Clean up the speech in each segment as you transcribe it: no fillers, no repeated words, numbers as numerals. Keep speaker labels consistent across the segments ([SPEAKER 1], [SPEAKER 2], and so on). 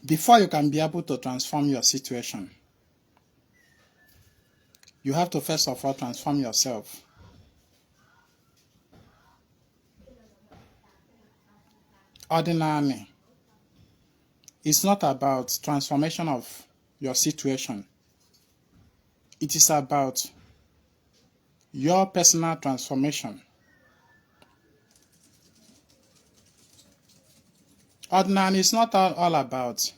[SPEAKER 1] Before you can be able to transform your situation, you have to first of all transform yourself. Ọdịnanị is not about transformation of your situation. It is about your personal transformation. Ọdịnanị is not all about,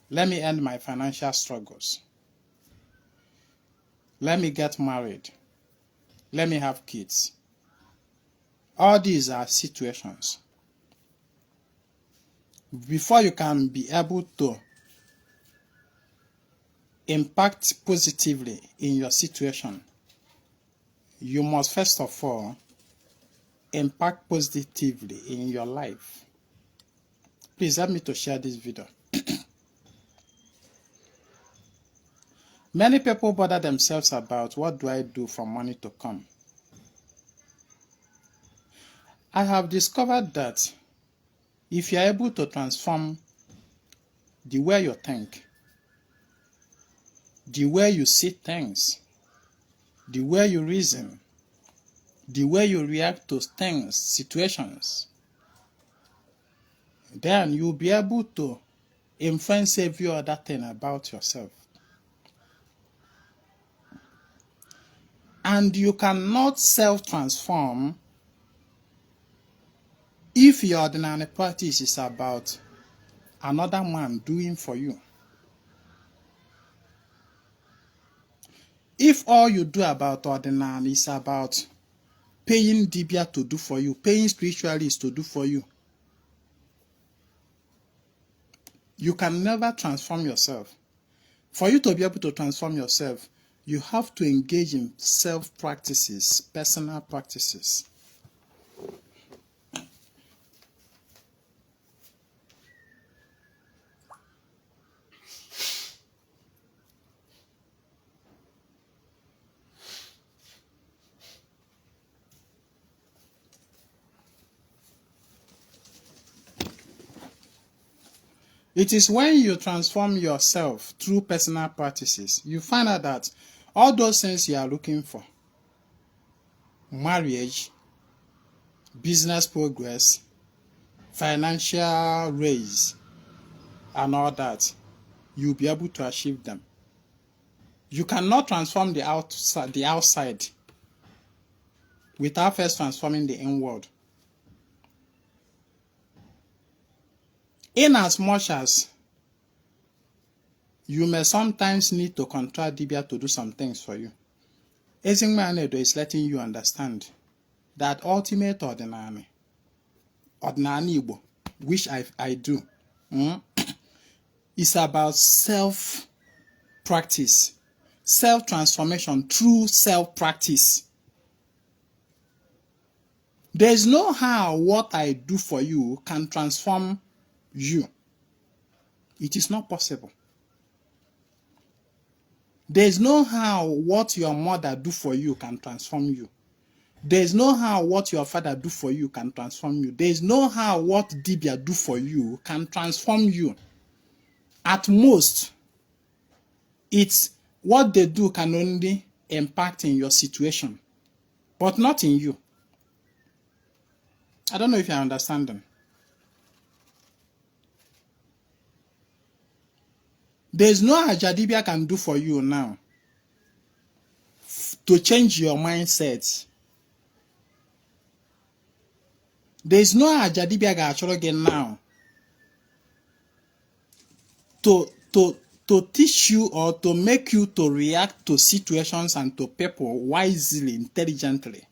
[SPEAKER 1] let me end my financial struggles. Let me get married. Let me have kids. All these are situations. Before you can be able to impact positively in your situation, you must first of all impact positively in your life. Please help me to share this video. Many people bother themselves about, what do I do for money to come? I have discovered that if you are able to transform the way you think, the way you see things, the way you reason, the way you react to things, situations, then you'll be able to influence every other thing about yourself. And you cannot self-transform if your ordinary practice is about another man doing for you. If all you do about Ọdịnanị is about paying Dibia to do for you, paying spiritualists to do for you, you can never transform yourself. For you to be able to transform yourself, you have to engage in self-practices, personal practices. It is when you transform yourself through personal practices, you find out that all those things you are looking for, marriage, business progress, financial raise, and all that, you'll be able to achieve them. You cannot transform the outside without first transforming the inward. In as much as you may sometimes need to contract Dibia to do some things for you, Ezinwa Anaedo is letting you understand that ultimate Ọdịnanị, Ọdịnanị Igbo, which I do, is about self-practice, self-transformation through self-practice. There is no how what I do for you can transform you. It is not possible. There is no how what your mother do for you can transform you. There is no how what your father do for you can transform you. There is no how what Dibia do for you can transform you. At most, it's what they do can only impact in your situation, but not in you. I don't know if you understand them. There is no Dibia can do for you now to change your mindset. There is no Dibia actually get now to teach you or to make you to react to situations and to people wisely, intelligently.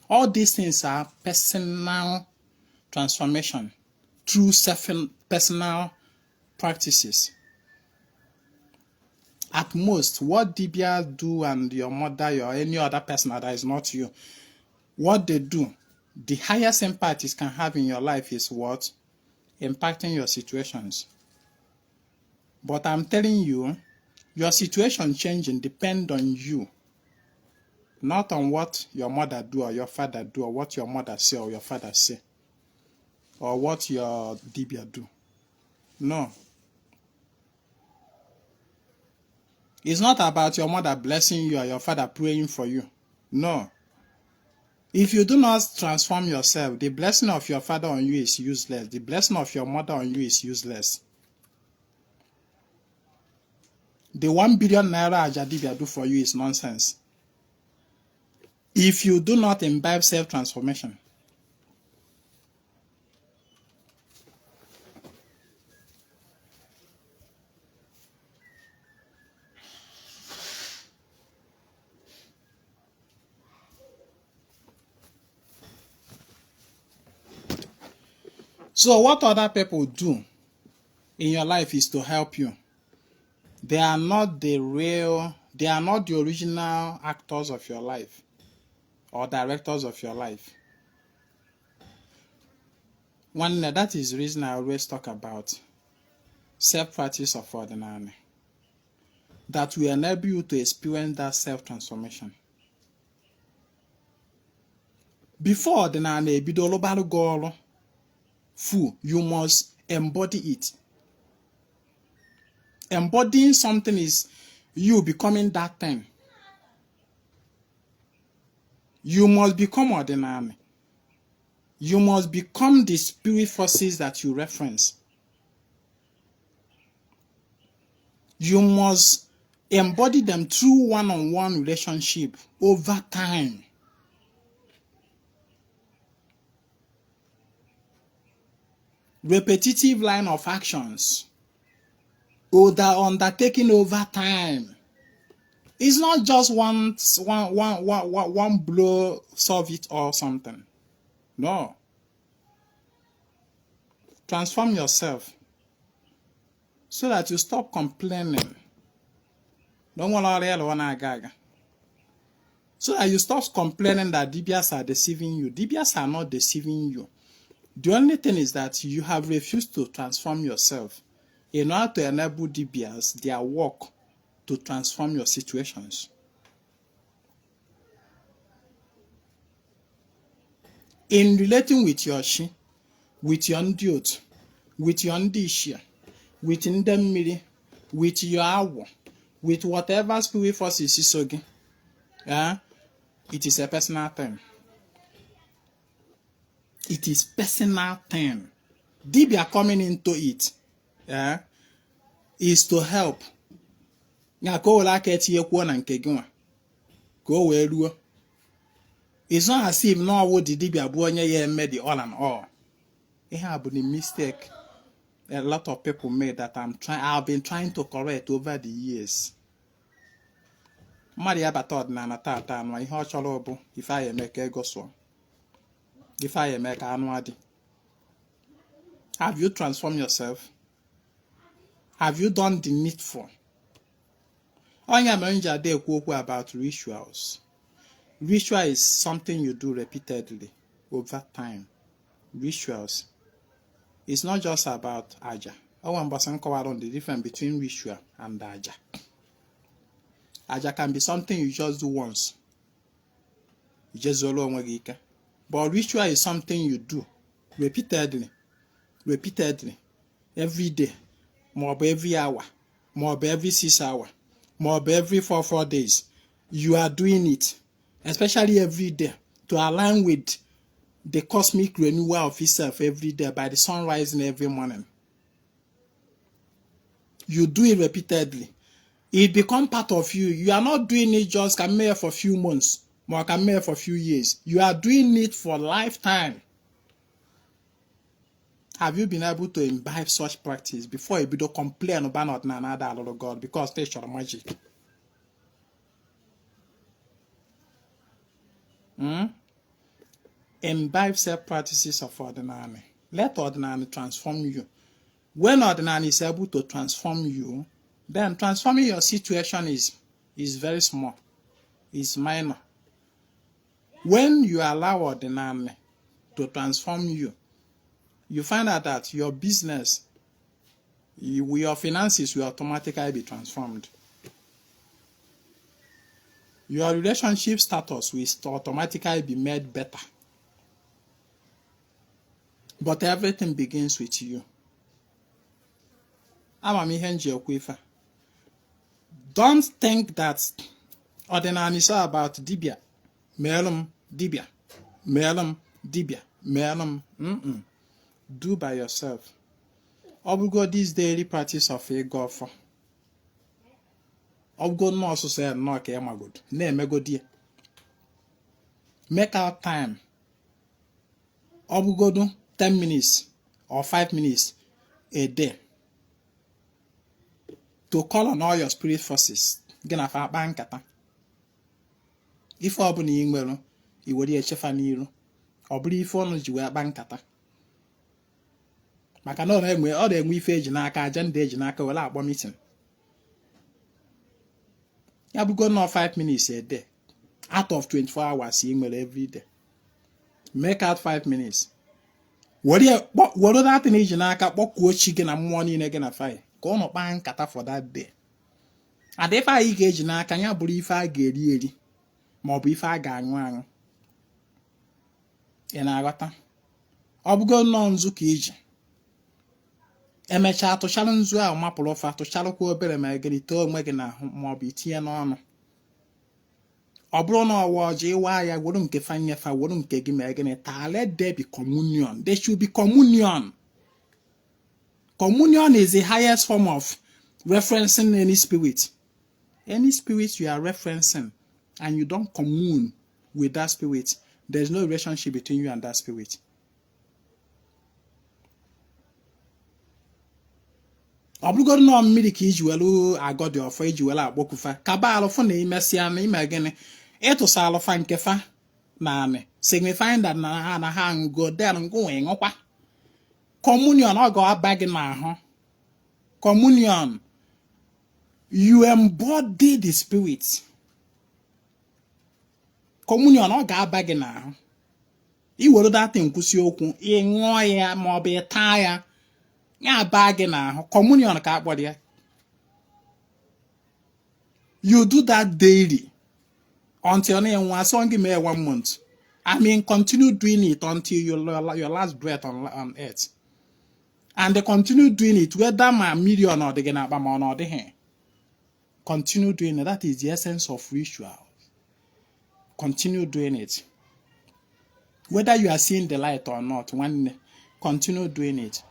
[SPEAKER 1] All these things are personal transformation through personal practices. At most, what Dibia do and your mother or any other person that is not you, what they do, the highest impact it can have in your life is what? Impacting your situations. But I'm telling you, your situation changing depends on you, not on what your mother do or your father do or what your mother say or your father say. or what your dibia do. No. It's not about your mother blessing you or your father praying for you. No. If you do not transform yourself, the blessing of your father on you is useless. The blessing of your mother on you is useless. The 1 billion naira Ajadibia do for you is nonsense. If you do not imbibe self-transformation. So what other people do in your life is to help you. They are not the original actors of your life or directors of your life. That is the reason I always talk about self-practice of Ọdịnanị. That will enable you to experience that self-transformation. Before Ọdịnanị ebido lụbalụ gị ọrụ, you must embody it. Embodying something is you becoming that thing. You must become Ọdịnanị. You must become the spirit forces that you reference. You must embody them through one-on-one relationship over time. Repetitive line of actions. Or the undertaking over time. It's not just one blow solve it or something. No. Transform yourself so that you stop complaining. Don't want to so that you stop complaining that DBS are deceiving you. DBS are not deceiving you. The only thing is that you have refused to transform yourself in order to enable DBS their work to transform your situations. In relating with your she, with your ndiot, with your ndishia, with ndemmiri, with your awo, with whatever spirit force is isogi, it is a personal thing. It is personal thing. Dibia coming into it, is to help. It's not as if no would the Dibia Buanya made the all and all. It have been a mistake a lot of people made that I've been trying to correct over the years. Maria Batod Nana Tata and my Hochalobo, if I make a gospel. If I make anwadi. Have you transformed yourself? Have you done the needful? Onya Menja de Kwoku about rituals. Ritual is something you do repeatedly over time. Rituals. It's not just about Aja. I want to cover on the difference between ritual and Aja. Aja can be something you just do once. You just but ritual is something you do repeatedly, every day, more every hour, more every 6 hours, more every 4 days. You are doing it, especially every day, to align with the cosmic renewal of itself every day by the sun rising every morning. You do it repeatedly. It becomes part of you. You are not doing it just for a few months. More for a few years. You are doing it for lifetime. Have you been able to imbibe such practice before you don't complain about another Lord God because they show magic? Imbibe self practices of Ọdịnanị. Let Ọdịnanị transform you. When Ọdịnanị is able to transform you, then transforming your situation is very small. It's minor. When you allow Ọdịnanị to transform you, you find out that your business, your finances will automatically be transformed. Your relationship status will automatically be made better. But everything begins with you. Don't think that Ọdịnanị is all about dibia. Melum dibia. Melum dibia. Melum. Do by yourself. Obugo this daily practice of a golfer. Obugo no also say no ke good. Ne go dear. Make out time. Obugo do 10 minutes or 5 minutes a day to call on all your spirit forces. Gonna fa bankata. If obuni yingwelo, iwodi echefa n'iru. Obuli ife onu ji wee bankata. Maka na ọ na-enwe ife eji n'aka, agenda eji n'aka wele akpọ meeting. Ya bugo no 5 minutes a day. Out of 24 hours yingwelo every day. Make out 5 minutes. Were that thing eji n'aka kpọkuo chi gị na mmụọ niile gị na fire. Ka ọ nọ kpaa nkata for that day. And if I ga-eji n'aka ya bụrụ ife a ga-eri eri ma ọ bụ ife a ga-aṅụ aṅụ. Ị na-aghọta? Ọ bụgo nnọọ nzu ka iji. Emecha atụchalụ nzu ahụ mapụrụ ofe atụchalụkwa obere ma gịnị too onwe gị n'ahụ ma ọ bụ itinye n'ọnụ. Ọ bụrụ na ọwa ọjị ịwa ya were nke fanyefa were nke gị ma gịnị taa, let there be communion. There should be communion. Communion is the highest form of referencing any spirit. Any spirit you are referencing and you don't commune with that spirit, there's no relationship between you and that spirit. Ọ bụrụgodị na mmiri ka iji welu Akajiofo iji welu akpọkufa kaba alụfụ na imesịa na ime gịnị ịtụsa alụfa nke fa na anị signifying that na ha go there ngo wee ṅụkwa. Communion ọ ga-aba gị n'ahụ. Communion, you embody the spirit. Communion ọ ga-aba gị n'ahụ. Iwere that nkwụsị okwu ịṅụọ ya ma ọ bụ ịta ya ya ba gị n'ahụ. Communion ka akpọrọ ya. You do that daily until na-enwe asọ gị mee 1 month. I mean, continue doing it until your last breath on earth. And they continue doing it whether my million or the genaba or the continue doing it. That is the essence of ritual. Continue doing it. Whether you are seeing the light or not, continue doing it.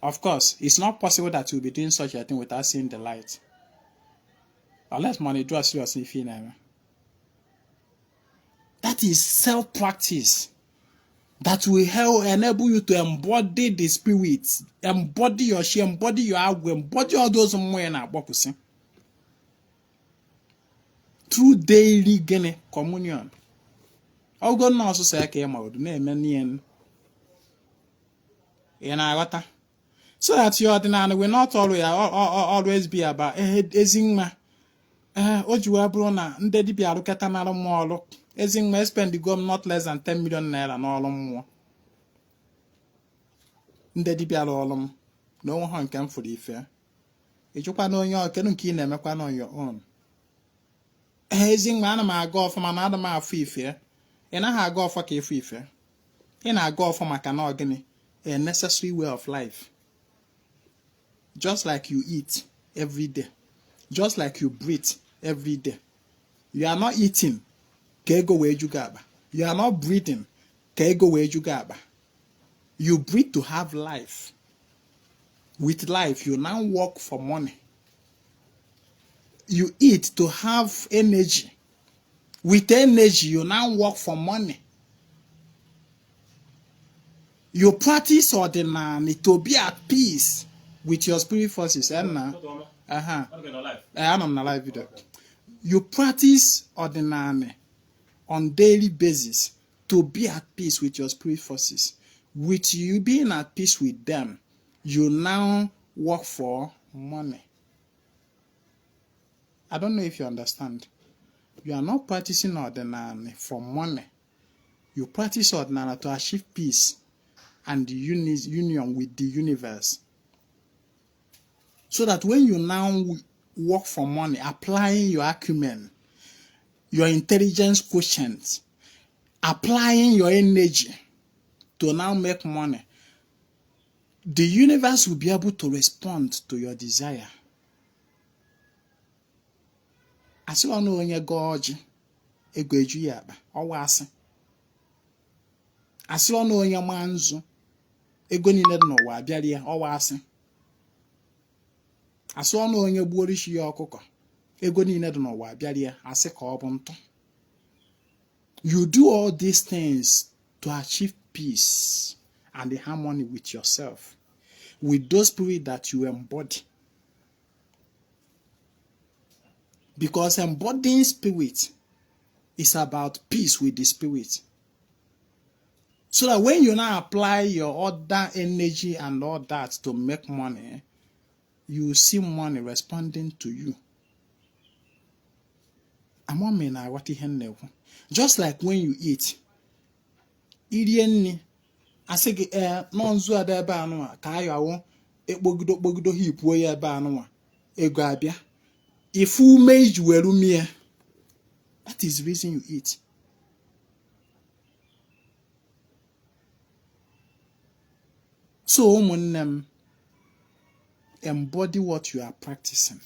[SPEAKER 1] Of course, it's not possible that you'll be doing such a thing without seeing the light. Unless money draw seriously feeling. That is self-practice that will enable you to embody the spirit, embody your share, embody your agwe, embody all those through daily communion. I'll go now so say so that your Ọdịnanị will not always be about Ezinwa Ojuwabrona ndị dibịa arụkata mara mmụọ ọrụ. Ezinwa spend the gom not less than 10 million naira n'ọrụ mmụọ. Ndị dibịa ọrụ m na onwe ha nke m fụrụ ife. Ịjụkwa na onye ọkedu nke ị na-emekwa na your own. Ezinwa ana m aga ọfụma na ada m afụ ife. Ị naghị aga ọfọ ka ịfụ ife. Ị na-aga ọfọ maka na ọgịnị a necessary way of life. Just like you eat every day. Just like you breathe every day. You are not eating. You are not breathing. You breathe to have life. With life, you now work for money. You eat to have energy. With energy, you now work for money. You practice Ọdịnanị to be at peace with your spirit forces. I'm on a live video. You practice Ọdịnanị on daily basis to be at peace with your spirit forces. With you being at peace with them, you now work for money. I don't know if you understand. You are not practicing Ọdịnanị for money. You practice Ọdịnanị to achieve peace and union with the universe. So that when you now work for money, applying your acumen, your intelligence quotient, applying your energy to now make money, the universe will be able to respond to your desire. Asị ọnụ onye gọọji ego eju ya akpa ọwa asị. Asị ọnụ onye maa nzu ego niile dị n'ụwa abịara ya ọwa asị. Asị ọnụ onye gbuo isi ya ọkụkọ ego niile dị n'ụwa abịara ya asị ka ọ bụ ntụ. You do all these things to achieve peace and the harmony with yourself, with those spirits that you embody. Because embodying spirit is about peace with the spirit. So that when you now apply your other energy and all that to make money, you see money responding to you. Just like when you eat. Irienni asigi no nzu ada ebe anụwa ka ayawo ekpogido hipuo ya ebe anụwa ego abịa. If you made you mie, that is the reason you eat. So ụmụnne embody what you are practicing.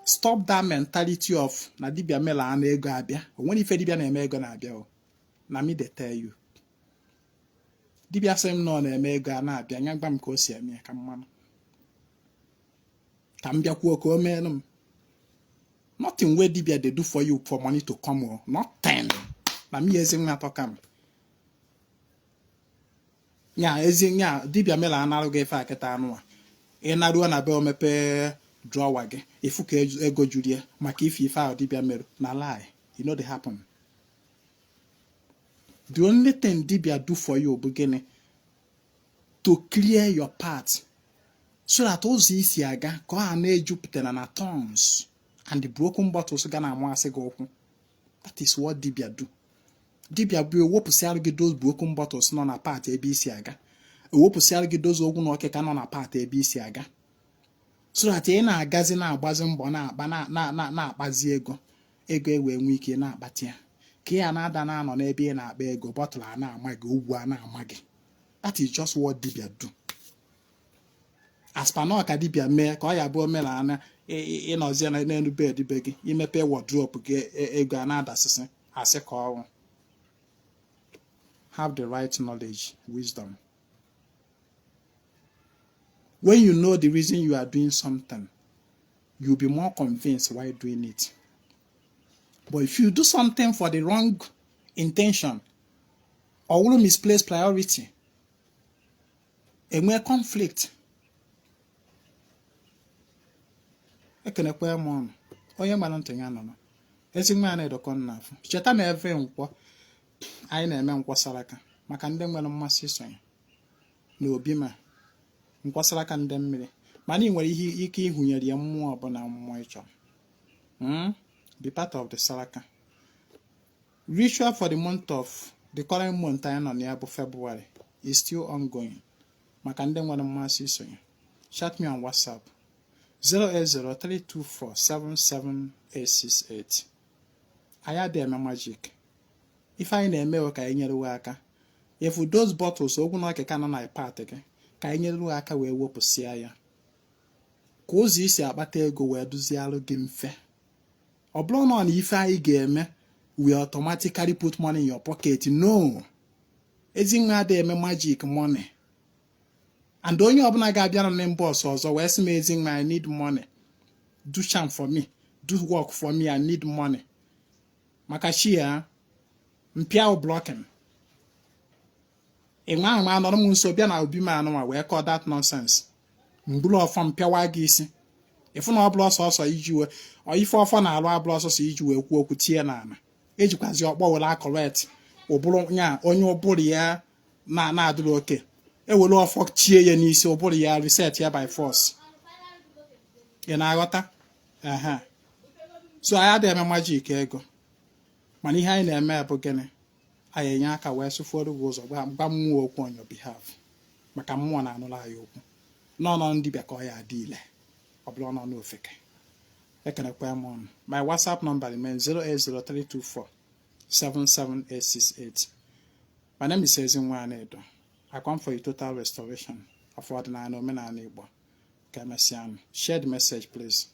[SPEAKER 1] Stop that mentality of na dibia mela ana ego abịa. When ife dibia na eme ego na abịa o. Na me dey tell you. Dibia sem no na eme ego na abịa nya gba m ka o si eme ka mmanụ. Ka m bịakwuo ka o meenu m. Nothing wey dibia they do for you for money to come o. Nothing. Na me Ezinwa talk am. Nya Ezinwa dibia mela analụ gị ife akịta anụ a. Ị naruo na be o mepe drawer gị. Ifu ka ego jurie maka ife ahụ dibia merụ na lie. You know they happen. The only thing dibia do for you beginning to clear your path so that ozi isi aga ka ọ na-ejupụta na thorns and the broken bottles ga na-amasị gị okwu. That is what dibia do. Dibia bụ ewepụsịara gị those broken bottles nọ na part ebe isi aga. Ewepụsịara gị those ogwu na ọkịka nọ na part ebe isi aga. So that ị na-agazi na-agbazi mbọ na-akpa na-akpazi ego ewee nwee ike na-akpati ya. Ka ya na-ada na-anọ n'ebe ị na-akpa ego bọtụlụ a na-ama gị ugwu a na-ama gị. That is just what dibia do. As per now ka dibia mee ka ọ ya bụ omenala ịnọzie n'elu bed be gị imepe wardrobe gị ego a na-adasịsị asị ka ọrụ. Have the right knowledge, wisdom. When you know the reason you are doing something, you'll be more convinced why doing it. But if you do something for the wrong intention or will misplace priority, enwe conflict. Ekenekwe m ọnụ. Onye gbara ntị ya nọ. Ezinwa Anaedo n'afọ. Cheta na eve nkwọ anyị na-eme nkwọsaraka maka ndị nwere mmasị isonye na obi ma nkwọsaraka ndị mmiri mana ị nwere ike ịhụnyere ya mmụọ ọbụla mmụọ ịchọ. Be part of the saraka. Ritual for the month of the current month anyị nọ na bụ February is still ongoing. Maka ndị nwere mmasị isonye. Chat me on WhatsApp 08032477868. Anyị adịghị eme magic. If anyị na-eme ka anyị nyere aka. If those bottles ogwu na ọkịka nọ na part gị ka anyị nyere aka wee wepụsịa ya. Ka ozi isi akpata ego wee duzialụ gị mfe. Ọ bụrụ na ife anyị ga-eme we automatically put money in your pocket. No. Ezinwa adịghị eme magic money. And onye ọbụla ga-abịa na mba ọzọ wee sị m Ezinwa I need money. Do charm for me. Do work for me. I need money. Maka chi ya mpịa blocking. Enwe ahụ anọrọ m nso bịa na obi m anụma wee call that nonsense. Mbulu ọfọ mpịawa gị isi. Ifu na ọbụla ọsọ iji wee ife ọfọ na-alụ abụla ọsọ iji wee kwuo okwu tie n'ala. Ejikwazi ọkpọ wela correct. Ụbụrụ nya onye ụbụrụ ya na-adụrụ oke. Ewelu ọfọ chie ya n'isi ụbụrụ ya reset ya by force. Ị na-aghọta? So anyị adịghị eme magic ego. Mana ihe anyị na-eme bụ gịnị? Anyị enye aka wee sụfuorụ gị ụzọ gwa mmụọ okwu on your behalf. Maka mmụọ na-anụrụ anyị okwu. N'ọnọ ndị bịa ka ọ ya adị ile. Ọ bụrụ ọnụ ofeke. Ekenekwa m ọnụ. My WhatsApp number remains 08032477868. My name is Ezinwa Anaedo. I come for a total restoration of Ọdịnanị Omenala Igbo. Share the message, please.